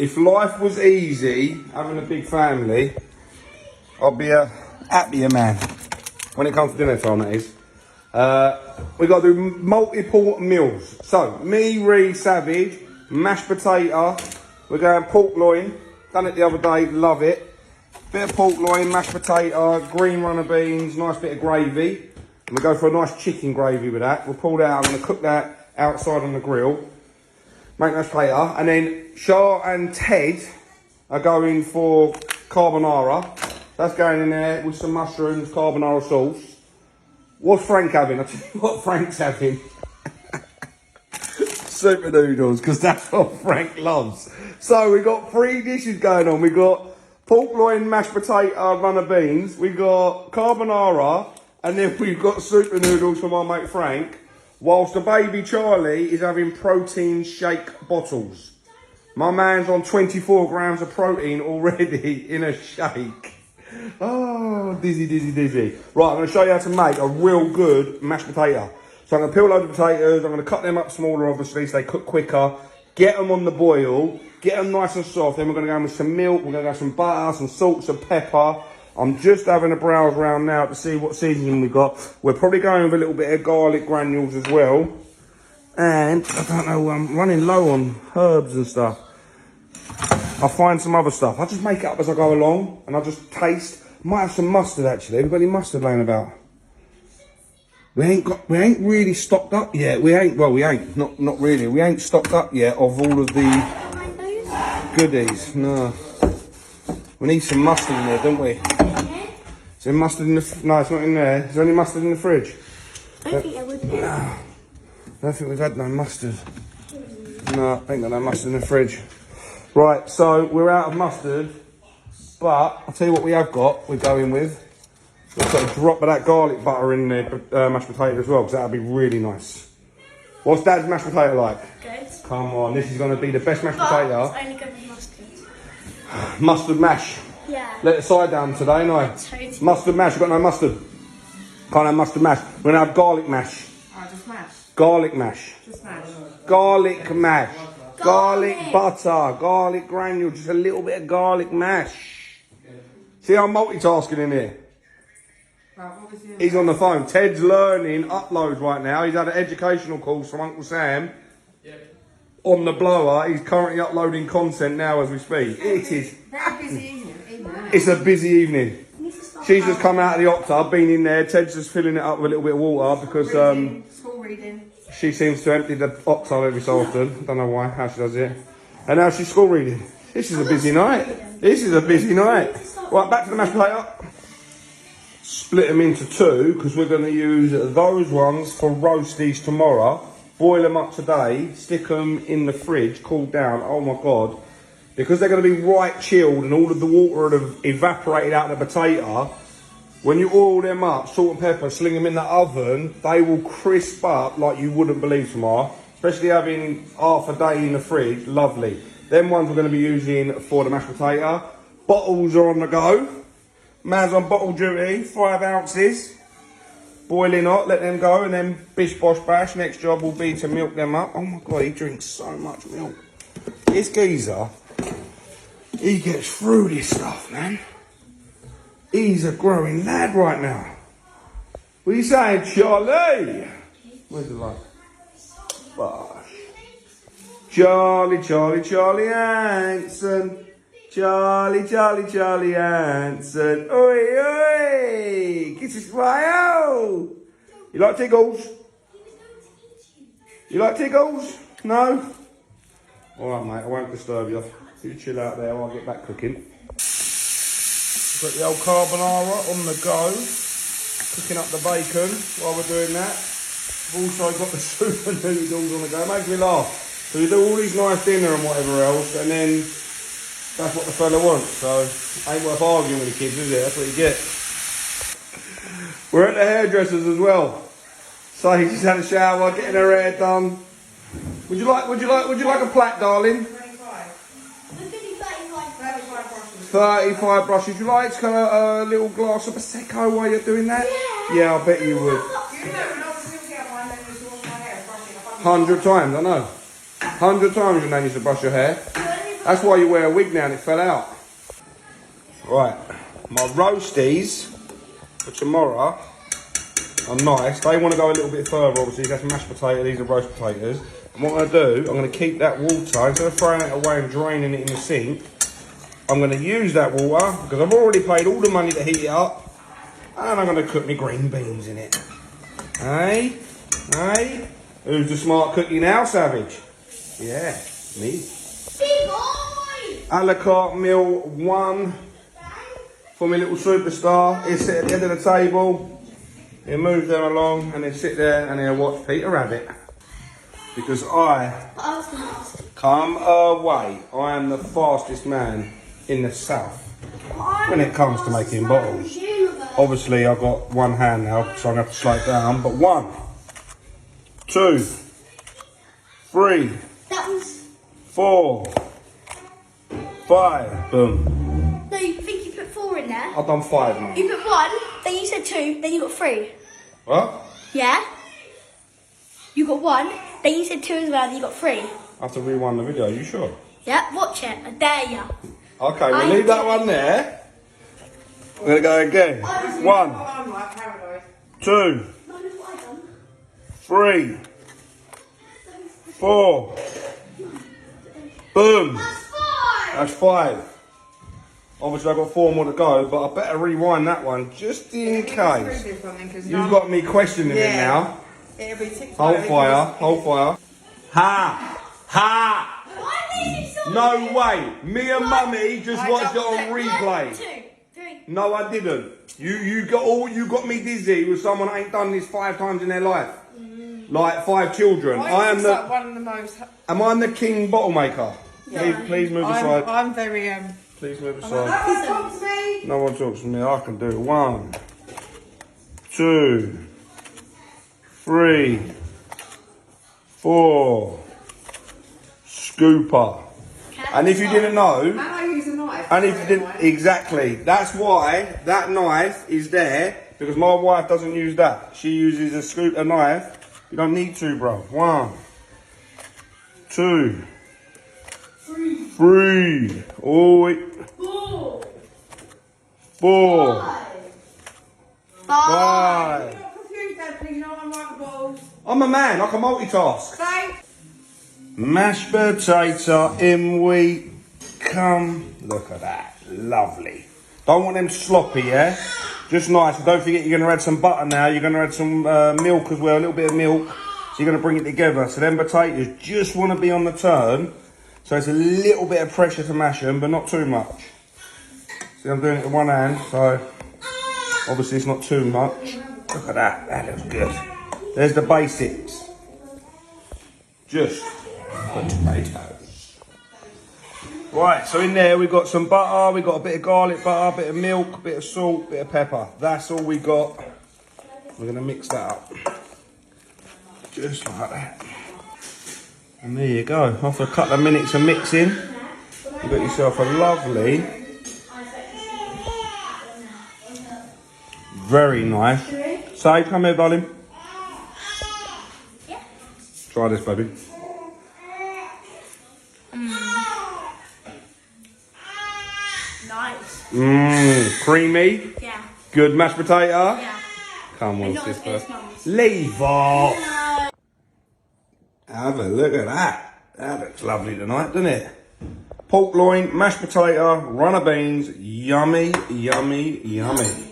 If life was easy, having a big family, I'd be a happier man. When it comes to dinner time, that is. We got to do multiple meals. So, me, Ree, Savage, mashed potato. We're going pork loin. Done it the other day, love it. Bit of pork loin, mashed potato, green runner beans, nice bit of gravy. And we go for a nice chicken gravy with that. We'll pull that out. I'm going to cook that outside on the grill. Make mashed potato. And then Shah and Ted are going for carbonara. That's going in there with some mushrooms, carbonara sauce. What's Frank having? I'll tell you what Frank's having. Super noodles, because that's what Frank loves. So we've got 3 dishes going on. We've got pork loin, mashed potato, runner beans. We've got carbonara. And then we've got super noodles from our mate Frank. Whilst the baby Charlie is having protein shake bottles. My man's on 24 grams of protein already in a shake. Oh, dizzy, dizzy, dizzy. Right, I'm going to show you how to make a real good mashed potato. So I'm going to peel loads of potatoes. I'm going to cut them up smaller, obviously, so they cook quicker. Get them on the boil. Get them nice and soft. Then we're going to go in with some milk. We're going to go some butter, some salt, some pepper. I'm just having a browse around now to see what seasoning we've got. We're probably going with a little bit of garlic granules as well. And, I don't know, I'm running low on herbs and stuff. I'll find some other stuff. I'll just make it up as I go along, and I'll just taste. Might have some mustard actually. We've got any mustard laying about? We ain't really stocked up yet. We ain't not really. We ain't stocked up yet of all of the goodies. No. We need some mustard in there, don't we? Is there mustard in the? No, it's not in there. Is there any mustard in the fridge? I think there would be. No. I don't think we've had no mustard. No, I ain't got no mustard in the fridge. Right, so we're out of mustard, but I'll tell you what we have got, we're going with. We've got a drop of that garlic butter in the mashed potato as well, because that'll be really nice. What's Dad's mashed potato like? Good. Come on, this is going to be the best mashed potato. It's only good with mustard. Mustard mash. Yeah. Let it side down today, no? Totally. Mustard mash, you've got no mustard. Can't have mustard mash. We're going to have garlic mash. Oh, just mash. Garlic mash. Just mash. Garlic mash. Garlic butter, garlic granule, just a little bit of garlic mash. See how I'm multitasking in here? He's on the phone. Ted's learning uploads right now. He's had an educational course from Uncle Sam. On the blower. He's currently uploading content now as we speak. It is. Very busy evening. It's a busy evening. She's just come out of the octa, been in there. Ted's just filling it up with a little bit of water because School reading. she seems to empty the octa every so often. Don't know why, how she does it. And now she's school reading. This is a busy night. This is a busy night. Right, back to the mashed potato. Split them into 2 because we're going to use those ones for roasties tomorrow. Boil them up today, stick them in the fridge, cool down. Oh my God. Because they're going to be right chilled and all of the water would have evaporated out of the potato. When you oil them up, salt and pepper, sling them in the oven, they will crisp up like you wouldn't believe tomorrow. Especially having half a day in the fridge, lovely. Them ones we're going to be using for the mashed potato. Bottles are on the go. Man's on bottle duty, 5 ounces. Boiling hot, let them go, and then bish bosh bash. Next job will be to milk them up. Oh my God, he drinks so much milk. This geezer, he gets through this stuff, man. He's a growing lad right now. What are you saying, Charlie? Where's the light? Bosh. Charlie, Charlie, Charlie Hanson. Charlie, Charlie, Charlie Hanson. Oi, oi! Kiss a smile! You like tickles? You like tickles? No? Alright, mate, I won't disturb you. You chill out there while I get back cooking. Got the old carbonara on the go. Cooking up the bacon while we're doing that. I've also got the super noodles on the go. It makes me laugh. So you do all these nice dinner and whatever else, and then that's what the fella wants, so ain't worth arguing with the kids, is it? That's what you get. We're at the hairdressers as well. So she's had a shower, getting her hair done. Would you like a plait, darling? 35 brushes. Would you like a little glass of Prosecco while you're doing that? Yeah, I bet you would. You know, when I was looking at one, then used to wash my hair, brushing 100 times, I know. 100 times your nan used to brush your hair. That's why you wear a wig now and it fell out. Right, my roasties for tomorrow are nice. They want to go a little bit further, obviously. That's mashed potato, these are roast potatoes. And what I'm going to do, I'm going to keep that water, instead of throwing it away and draining it in the sink, I'm going to use that water, because I've already paid all the money to heat it up, and I'm going to cook my green beans in it. Hey? Hey? Who's the smart cookie now, Savage? Yeah, me. Big boy! A la carte meal 1 for my little superstar. He'll sit at the end of the table, he'll move them along, and he'll sit there and he'll watch Peter Rabbit. Because I come away, I am the fastest man in the south when it comes to making bottles. Obviously I've got one hand now, so I'm going to have to slow it down, but 1, 2, 3, 4, 5, boom. No, you think you put 4 in there? I've done 5 now. You put 1, then you said 2, then you got 3. What? Yeah? You got 1, then you said 2 as well, then you got 3. I have to rewind the video, are you sure? Yeah, watch it. I dare ya. Okay, we'll leave that one there. We're going to go again. 1, 2, 3, 4. Boom. That's 5. Obviously I've got 4 more to go, but I better rewind that one just in case. You've got me questioning it now. It'll be 6. Hold fire, hold fire. Ha! Ha! No way! Me and Mummy just watched it on replay. 2, 3. No, I didn't. You got me dizzy with someone that ain't done this 5 times in their life. Like 5 children. I am the. Like one of the most. Am I the king bottle maker? Yeah. Please move aside. I'm very Please move No aside. one talks to me. No one talks to me. I can do it. 1, 2, 3, 4. Scooper. And if you didn't know, And I use a knife. and if you didn't, exactly, that's why that knife is there, because my wife doesn't use that. She uses a scooper knife. You don't need to, bro. 1, 2, 3. Oh, wait. 4, 5. You're not confused, Dad, please. You know I'm like the balls. I'm a man, I can multitask. Thanks. Mashed potato, in we come. Look at that, lovely. Don't want them sloppy, yeah? Just nice. And don't forget you're going to add some butter now. You're going to add some milk as well, a little bit of milk. So you're going to bring it together. So them potatoes just want to be on the turn. So it's a little bit of pressure to mash them, but not too much. See, I'm doing it with one hand, so obviously it's not too much. Look at that, that looks good. There's the basics. Just potatoes. Right, so in there we've got some butter, we've got a bit of garlic butter, a bit of milk, a bit of salt, a bit of pepper. That's all we got. We're going to mix that up. Just like that. And there you go. After a couple of minutes of mixing, you've got yourself a lovely, very nice. Say, come here, darling. Try this, baby. Nice. Creamy. Yeah. Good mashed potato. Yeah. Come on, Not as good sister. as Mum's. Leave off. Have a look at that. That looks lovely tonight, doesn't it? Pork loin, mashed potato, runner beans. Yummy, yummy, yummy.